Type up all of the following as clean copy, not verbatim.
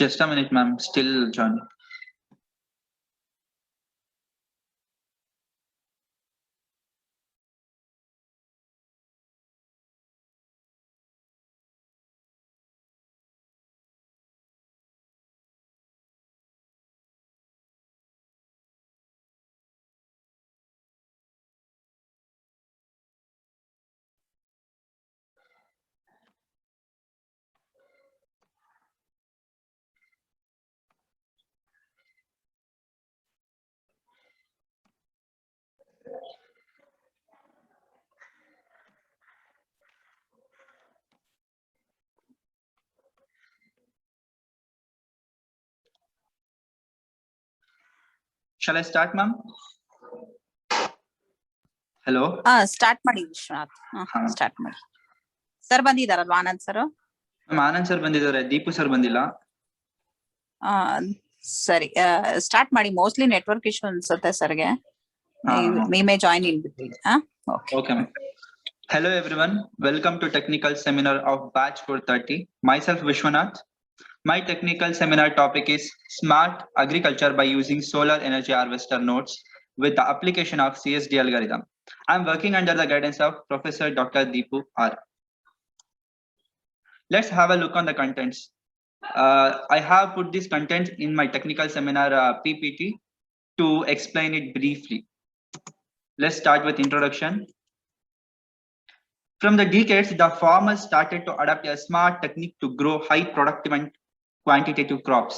Just a minute, ma'am. Still joining. Shall I start, ma'am? Hello. Start ಮಾಡಿ Vishwanath. Start ಮಾಡಿ. Sir ಬಂದಿದಾರಲ್ವಾ Anand sir? Anand sir ಬಂದಿದ್ದಾರೆ, Deepu sir ಬಂದಿಲ್ಲ. ಸರಿ, ಸ್ಟಾರ್ಟ್ ಮಾಡಿ. ಮೋಸ್ಟ್ಲಿ ನೆಟ್ವರ್ಕ್ ಇಶ್ಯೂ ಅನ್ಸುತ್ತೆ ಸರ್ಗೆ. We may join in between. Okay, ma'am. Hello everyone, welcome to technical seminar of batch 430. Myself Vishwanath. My technical seminar topic is smart agriculture by using solar energy harvester nodes with the application of CSD algorithm. I am working under the guidance of Professor Dr. Deepu R. Let's have a look on the contents. I have put this content in my technical seminar PPT to explain it briefly. Let's start with introduction. From the decades, the farmers started to adopt a smart technique to grow high productive and quantitative crops.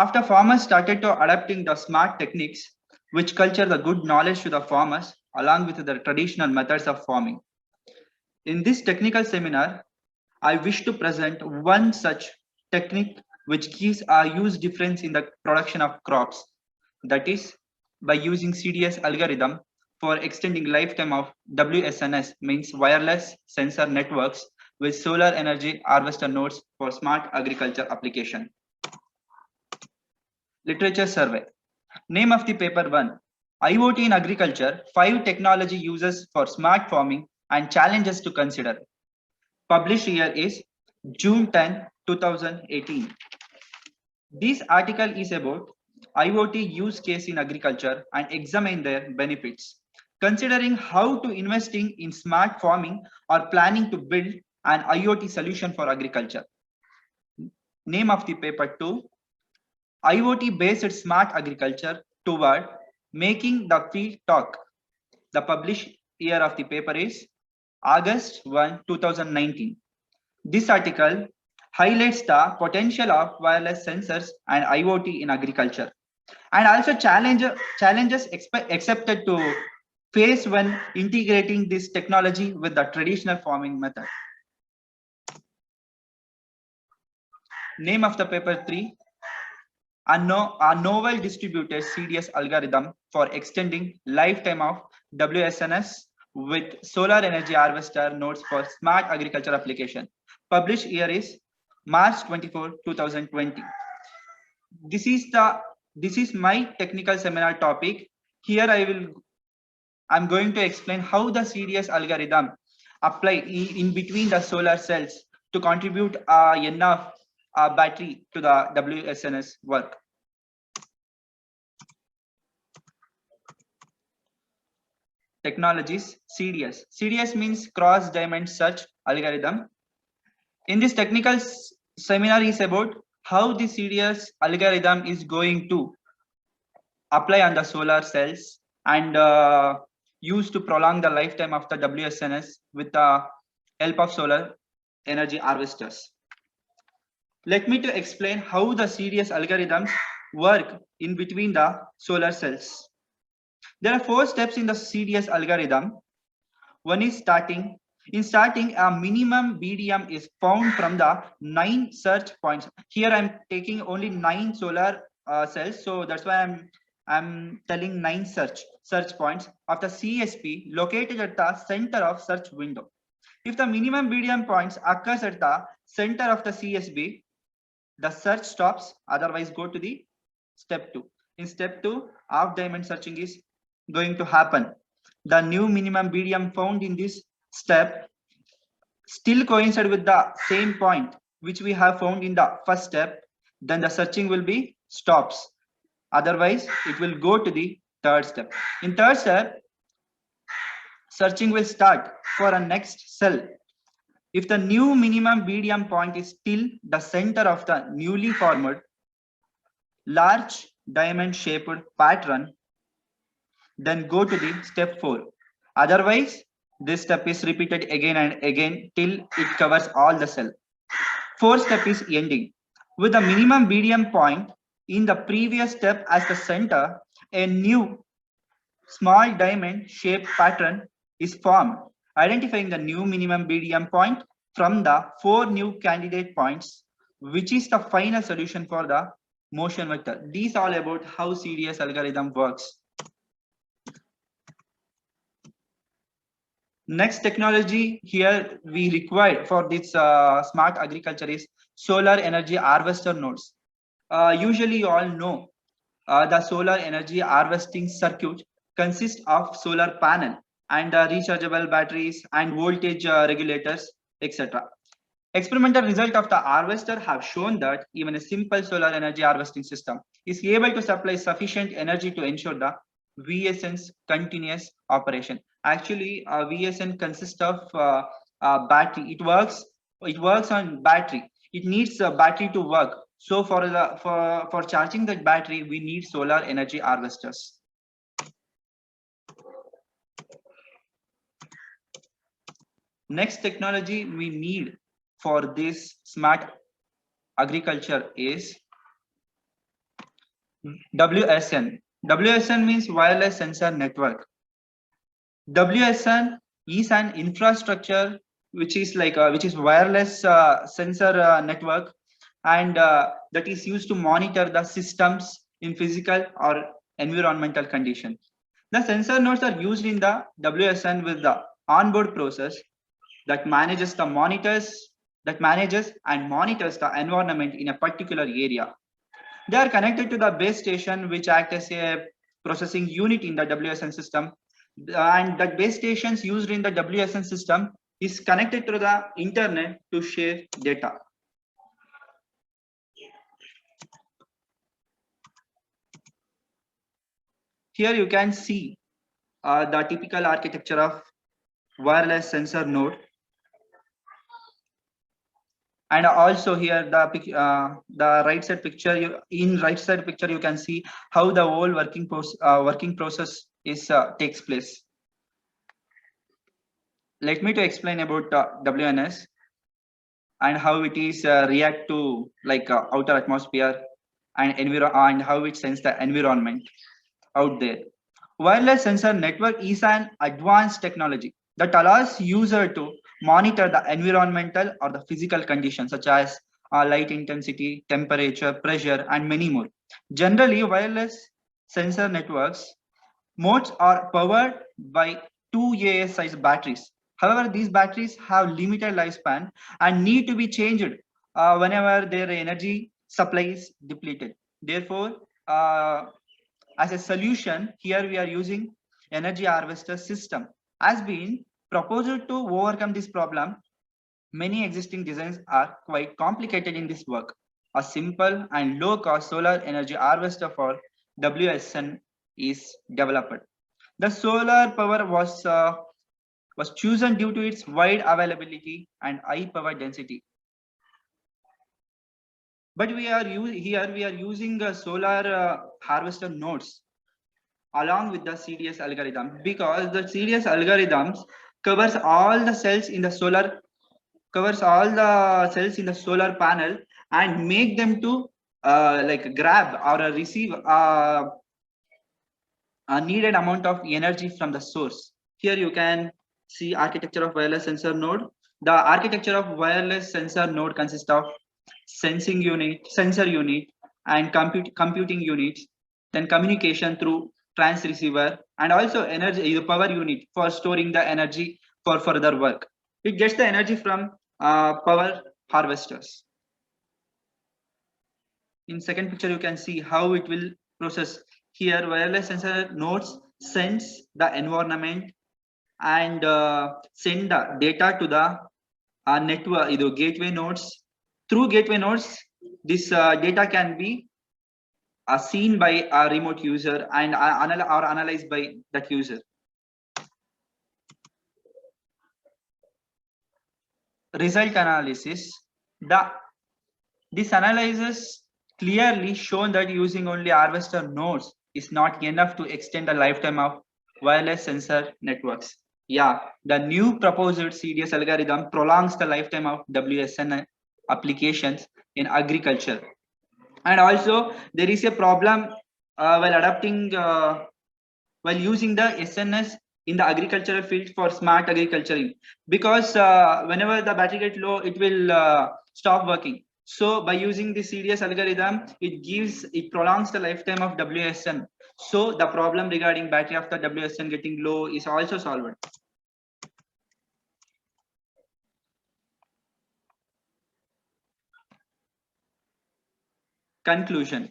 After farmers started to adapting the smart techniques, which culture the good knowledge to the farmers along with the traditional methods of farming. In this technical seminar, I wish to present one such technique which gives a huge difference in the production of crops. That is, by using CDS algorithm for extending lifetime of WSNS, means wireless sensor networks with solar energy harvester nodes for smart agriculture application. Literature survey. Name of the paper 1. IoT in agriculture, 5 technology uses for smart farming and challenges to consider. Published year is June 10, 2018. This article is about IoT use case in agriculture and examine their benefits. Considering how to investing in smart farming or planning to build an IoT solution for agriculture. Name of the paper 2. IoT based smart agriculture toward making the field talk. The published year of the paper is August 1, 2019. This article highlights the potential of wireless sensors and IoT in agriculture and also challenges accepted to face when integrating this technology with the traditional farming method. Name of the paper 3. A novel distributed CDS algorithm for extending lifetime of WSNS with solar energy harvester nodes for smart agriculture application. Published year is March 24, 2020. This is my technical seminar topic. Here I'm going to explain how the CDS algorithm apply in between the solar cells to contribute enough battery to the WSNS work. Technologies. CDS. CDS means cross diamond search algorithm. In this technical seminar is about how the CDS algorithm is going to apply on the solar cells and used to prolong the lifetime of the WSNS with the help of solar energy harvesters. Let me to explain how the CDS algorithms work in between the solar cells. There are 4 steps in the CDS algorithm. One is starting. In starting, a minimum BDM is found from the 9 search points. Here I'm taking only 9 solar cells, so that's why I'm telling 9 search points of the CSP located at the center of search window. If the minimum BDM points occurs at the center of the CSP, the search stops, otherwise go to the step 2. In step 2, half diamond searching is going to happen. The new minimum BDM found in this step still coincide with the same point which we have found in the first step. then the searching will be stops. Otherwise, it will go to the third step. In third step, searching will start for a next cell. If the new minimum BDM point is still the center of the newly formed large diamond shaped pattern, then go to the step 4. Otherwise, this step is repeated again and again till it covers all the cell. Fourth step is ending. With the minimum BDM point in the previous step as the center, a new small diamond shaped pattern is formed, identifying the new minimum BDM point from the 4 new candidate points, which is the final solution for the motion vector. These all about how CDS algorithm works. Next technology here we require for this smart agriculture is solar energy harvester nodes. Usually you all know the solar energy harvesting circuit consists of solar panel and rechargeable batteries and voltage regulators, etc. Experimental result of the harvester have shown that even a simple solar energy harvesting system is able to supply sufficient energy to ensure the VSN's continuous operation. Actually, VSN consists of battery. It works on battery. It needs a battery to work. So for charging that battery, we need solar energy harvesters. Next technology we need for this smart agriculture is WSN. WSN means wireless sensor network. WSN is an infrastructure which is wireless sensor network, and that is used to monitor the systems in physical or environmental conditions. The sensor nodes are used in the WSN with the onboard process that manages and monitors the environment in a particular area. They are connected to the base station, which act as a processing unit in the WSN system, and that base stations used in the WSN system is connected to the internet to share data. Here you can see the typical architecture of wireless sensor node. And also here the right side picture, you can see how the whole working process is takes place. Let me to explain about WNS and how it is react to outer atmosphere and how it senses the environment out there. Wireless sensor network is an advanced technology that allows user to monitor the environmental or the physical conditions such as light intensity, temperature, pressure, and many more. Generally, wireless sensor networks modes are powered by 2 AAS size batteries. However, these batteries have limited lifespan and need to be changed whenever their energy supply is depleted. Therefore, as a solution, here we are using energy harvester system. Has been proposed to overcome this problem. Many existing designs are quite complicated in this work. A simple and low-cost solar energy harvester for WSN is developed. The solar power was chosen due to its wide availability and high power density. But we are using the solar harvester nodes along with the CDS algorithm, because the CDS algorithms covers all the cells in the solar panel and make them to grab or receive a needed amount of energy from the source. Here you can see architecture of wireless sensor node. The architecture of wireless sensor node consists of sensor unit, and computing units, then communication through transceiver, and also the power unit for storing the energy for further work. It gets the energy from power harvesters. In second picture, you can see how it will process. Here, wireless sensor nodes sense the environment and send the data to the network, either gateway nodes. Through gateway nodes, this data can be seen by a remote user and or analyzed by that user. Result analysis. This analysis clearly shown that using only harvester nodes is not enough to extend the lifetime of wireless sensor networks. Yeah, the new proposed CDS algorithm prolongs the lifetime of WSN applications in agriculture. And also there is a problem while using the SNS in the agricultural field for smart agriculture, because whenever the battery gets low, it will stop working. So by using the CDS algorithm, it prolongs the lifetime of WSN. So the problem regarding battery after WSN getting low is also solved. Conclusion.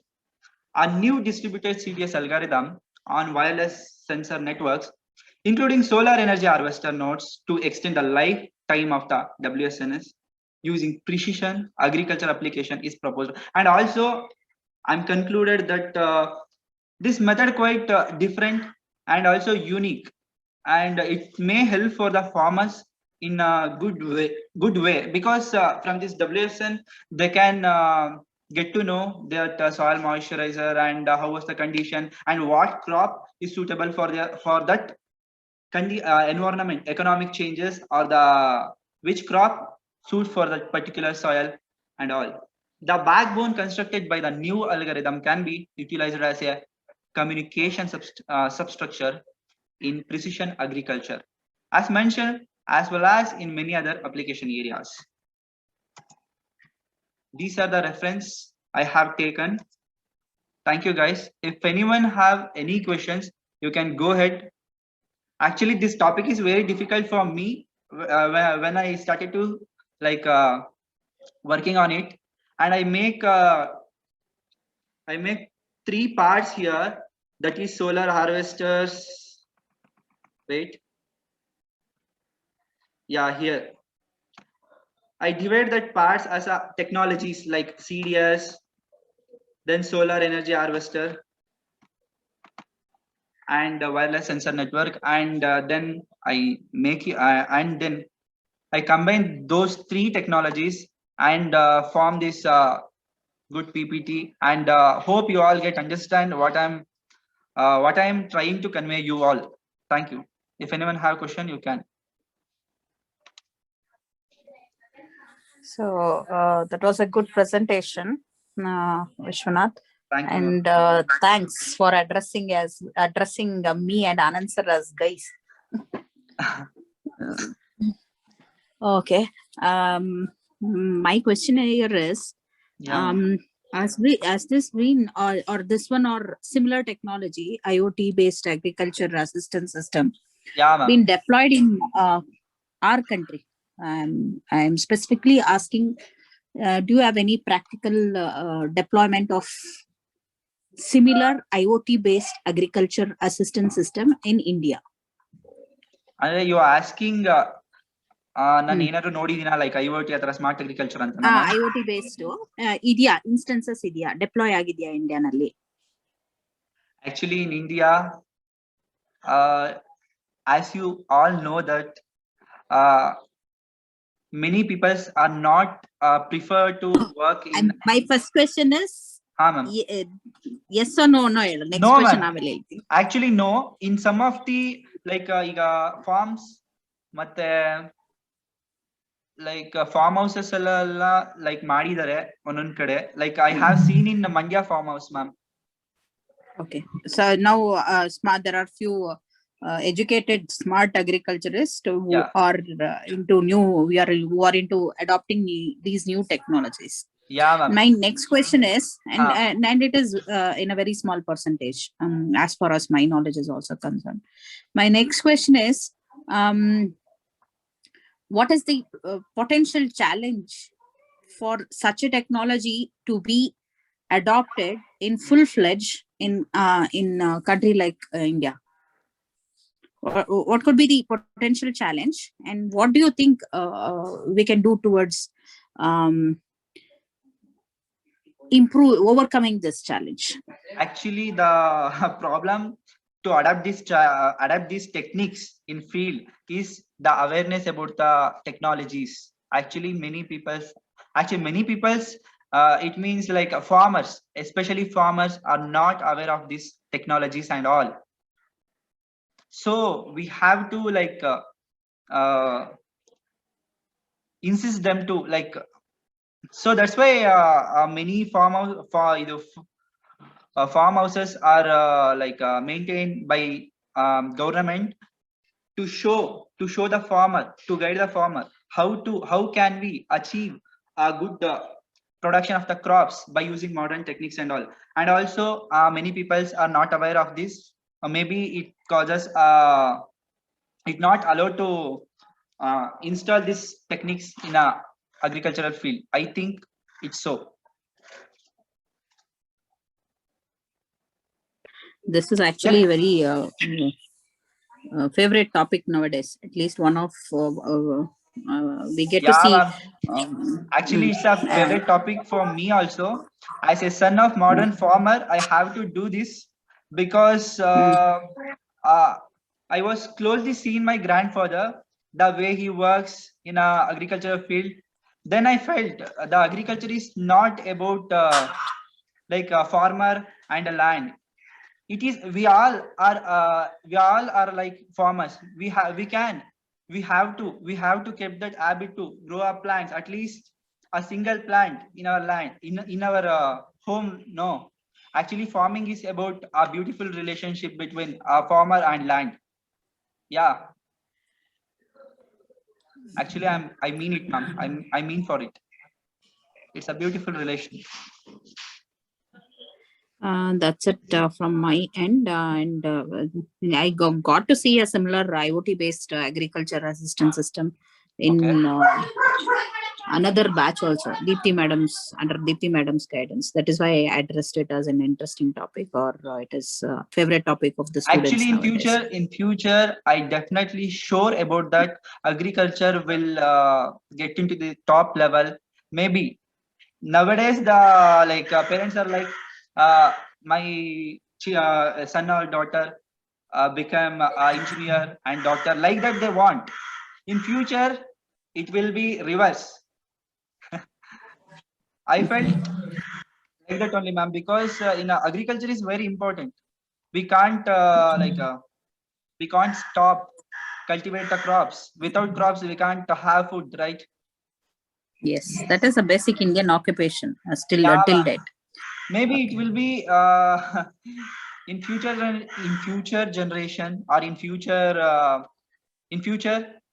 A new distributed CDS algorithm on wireless sensor networks, including solar energy harvester nodes, to extend the lifetime of the WSNS using precision agriculture application is proposed. And also I'm concluded that this method quite different and also unique, and it may help for the farmers in a good way, because from this WSN they can get to know that soil moisturizer and how was the condition and what crop is suitable for that environment, economic changes, or the which crop suits for that particular soil and all. The backbone constructed by the new algorithm can be utilized as a communication substructure in precision agriculture, as mentioned, as well as in many other application areas. These are the reference I have taken. Thank you guys. If anyone have any questions, you can go ahead. Actually, this topic is very difficult for me when I started to working on it, and I make 3 parts here. That is solar harvesters. Wait. Yeah, here. I divide that parts as a technologies like CDS, then solar energy harvester, and wireless sensor network, and then I make and then I combine those 3 technologies and form this good PPT, and hope you all get understand what I'm trying to convey you all. Thank you. If anyone have question, you can. So that was a good presentation, Vishwanath. Thank you. And thanks for addressing me and Anand sir as guys. Okay. My question here is, as this been or this one or similar technology, IoT based agriculture assistance system, been deployed in our country. I'm specifically asking, do you have any practical deployment of similar IoT based agriculture assistance system in India? You are asking ನಾನು ಏನಾದ್ರು ನೋಡಿದೀನಾ like IoT ಅಥವಾ smart agriculture ಅಂತ IoT based ಇದೆಯಾ instances ಇದೆಯಾ deploy ಆಗಿದೆಯಾ ಇಂಡಿಯಾನಲ್ಲಿ? Actually in India, as you all know that many people are not prefer to work in. My first question is yes or no? Next no, question actually no. In some of the like ಈಗ farms ಮತ್ತೆ like farm houses ಎಲ್ಲ like ಮಾಡಿದ್ದಾರೆ ಒಂದೊಂದ್ ಕಡೆ, like I have seen in Mandya farm house, ma'am. Okay, so now there are few educated smart agriculturists who are who are into adopting these new technologies. Yeah, ma'am. My next question is, and it is in a very small percentage as far as my knowledge is also concerned. My next question is, what is the potential challenge for such a technology to be adopted in full-fledged in a country like India? What could be the potential challenge, and what do you think we can do towards improve overcoming this challenge? Actually, the problem to adapt these techniques in field is the awareness about the technologies. Actually, many people's it means like farmers, especially farmers, are not aware of these technologies and all. So we have to like uh, insist them to like. So that's why many farmhouses are maintained by government to show the farmer, to guide the farmer how can we achieve a good production of the crops by using modern techniques and all. And also many peoples are not aware of this. Maybe it causes it not allowed to install these techniques in a agricultural field. I think it's so. This is actually very favorite topic nowadays. At least one of we get to Yeah, see. ma'am. Actually, it's a favorite topic for me also. As a son of modern Mm. farmer, I have to do this because I was closely seeing my grandfather, the way he works in a agricultural field. Then I felt the agriculture is not about like a farmer and a land. It is we all are like farmers. We have to keep that habit to grow up plants, at least a single plant in our land, in our home. No, actually farming is about a beautiful relationship between a farmer and land. Yeah, actually I mean it, ma'am. I mean for it. It's a beautiful relation. That's it from my end. And I got to see a similar IoT based agriculture assistance system in another batch also, Deepthi Madam's, under Deepthi Madam's guidance. That is why I addressed it as an interesting topic, or it is favorite topic of the students Actually, nowadays. in future, I definitely sure about that agriculture will get into the top level. Maybe nowadays the like parents are like my son or daughter become engineer and doctor, like that they want. In future, it will be reverse. I felt like that only, ma'am, because in agriculture is very important. We can't we can't stop cultivate the crops. Without crops, we can't have food, right? Yes, that is a basic Indian occupation still Yeah, till date. maybe it will be in future generation or in future.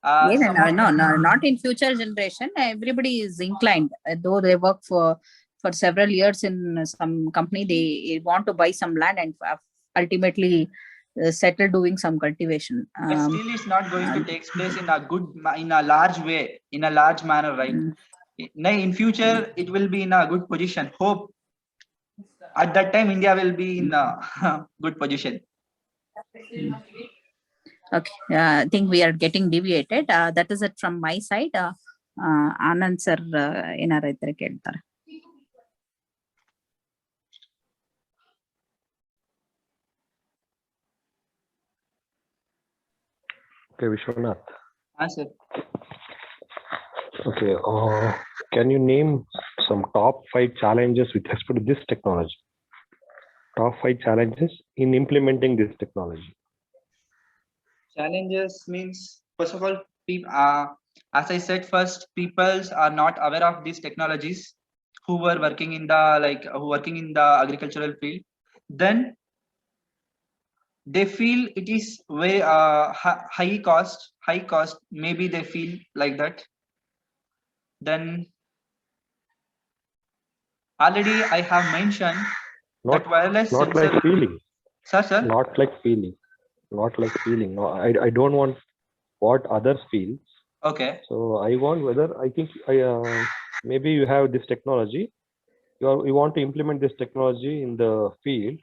No, not in future generation. Everybody is inclined, though they work for several years in some company. They want to buy some land and ultimately settle doing some cultivation. But still, it's not going to take place in a large way, in a large manner, right? In future, it will be in a good position. Hope at that time India will be in a good position. Okay, I think we are getting deviated. That is it from my side. Anand sir, ಏನಾರ ಇದ್ರೆ ಕೇಳ್ತಾರೆ. Okay, Vishwanath. Sir. Okay, can you name some top 5 challenges with respect to this technology? Top 5 challenges in implementing this technology. Challenges means, first of all, as I said first, people are not aware of these technologies who were working in the agricultural field. Then they feel it is very high cost. Maybe they feel like that. Then already I have mentioned that wireless not sensor. Like feeling. Sir. Not like feeling. No, I don't want what others feel. Okay. So I want whether I think maybe you have this technology. You want to implement this technology in the field.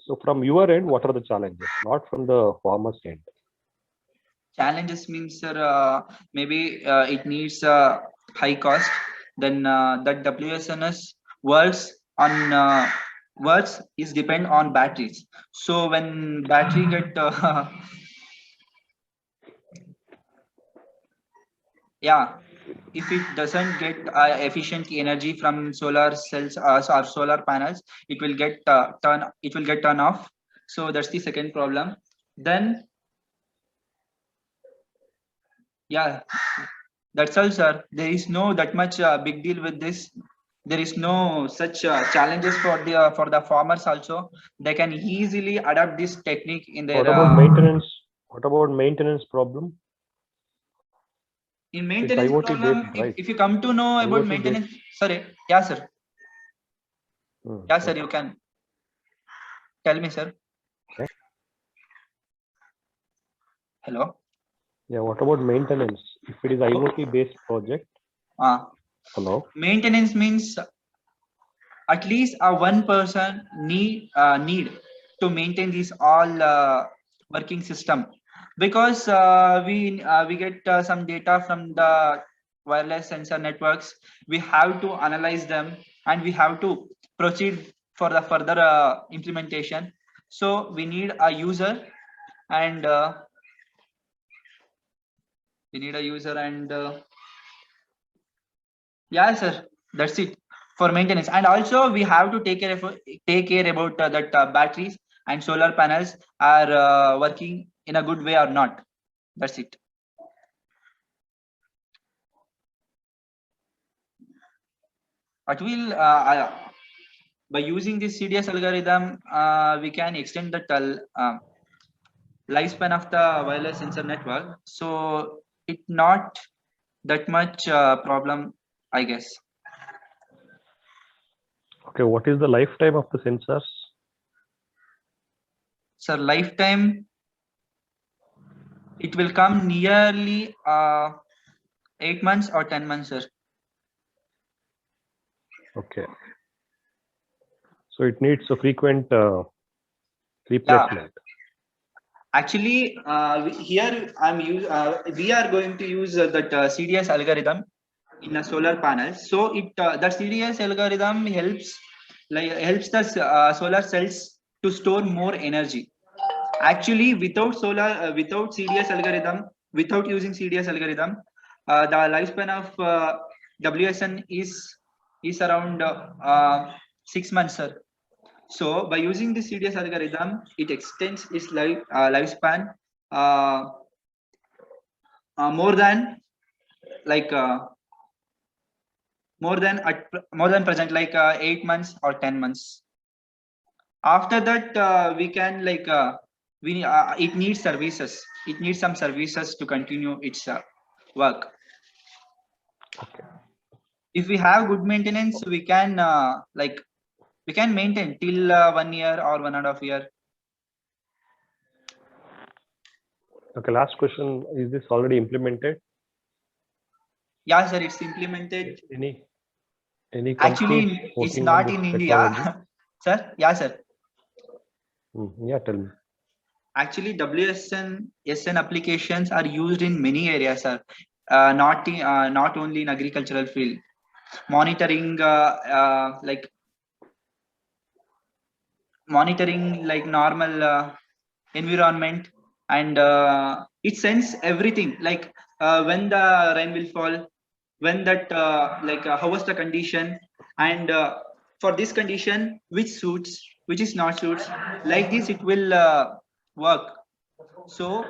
So from your end, what are the challenges? Not from the farmer's end. Challenges means, sir, maybe it needs high cost. Then that WSNS works on works is depend on batteries. So when battery get yeah, if it doesn't get efficient energy from solar cells or solar panels, it will get turn off. So that's the second problem. Then yeah, that's all, sir. There is no that much big deal with this. There is no such challenges for the farmers also. They can easily adapt this technique in their What about maintenance? What about maintenance problem? in It's maintenance IoT problem. based, right? If you come to know about IoT maintenance, based. sorry, yeah, sir. Yeah, sir, Okay. you can tell me, sir. Okay. Hello. Yeah. What about maintenance? If it is IoT based project. Hello. Maintenance means at least one person need to maintain this all working system, because we get some data from the wireless sensor networks. We have to analyze them and we have to proceed for the further implementation. So we need a user and yeah, sir, that's it for maintenance. And also we have to take care about that batteries and solar panels are working in a good way or not. That's it. But will by using this CDS algorithm, we can extend the lifespan of the wireless sensor network. So it not that much problem, I guess. Okay. What is the lifetime of the sensors? So lifetime, it will come nearly 8 months or 10 months, sir. Okay. So it needs a frequent replacement. Actually, here we are going to use that CDS algorithm in a solar panel. So that CDS algorithm helps the solar cells to store more energy. Actually, without without CDS algorithm, without using CDS algorithm, the lifespan of WSN is around 6 months, sir. So by using the CDS algorithm, it extends its lifespan more than like more than present, like 8 months or 10 months. After that, we can it needs services. It needs some services to continue its work. Okay. If we have good maintenance, we can we can maintain till 1 year or 1.5 years. Okay. Last question. Is this already implemented? Yeah, sir, it's implemented. Any Actually, companies it's working on not this in technology? India. Sir, yeah, sir. Yeah, tell me. Actually, WSN applications are used in many areas, sir. Not only in agricultural field. Monitoring like normal environment, and it sends everything like when the rain will fall, when that how was the condition, and for this condition which suits, which is not suits, like this it will work. So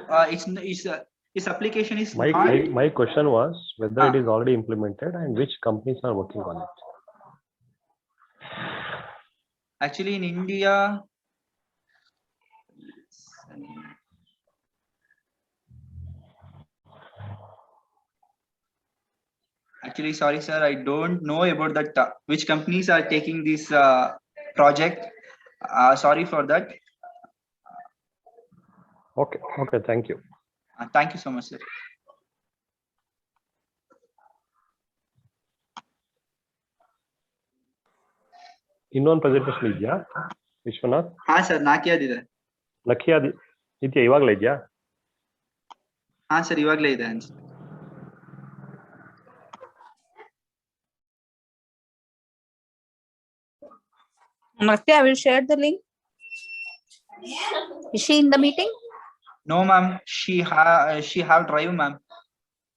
its application is not My question was whether it uh, is already implemented and which companies are working on it. actually in India. Actually, sorry, sir, I don't know about that. Which companies are taking this project? Sorry for that. Okay. Okay. Thank you. Thank you so much, sir. ಇನ್ನೊಂದು presentation ಇದೆಯಾ ವಿಶ್ವನಾಥ್? ಹಾ sir, 4 ಇದೆ. ಲಕ್ಷ್ಯ ಇದೆಯಾ? ಇವಾಗಲೇ ಇದೆಯಾ? ಹಾ sir, ಇವಾಗಲೇ ಇದೆ ಅನ್ಸುತ್ತೆ. Namaste, I will share the link. Is she in the meeting? No, ma'am. She have drive, ma'am.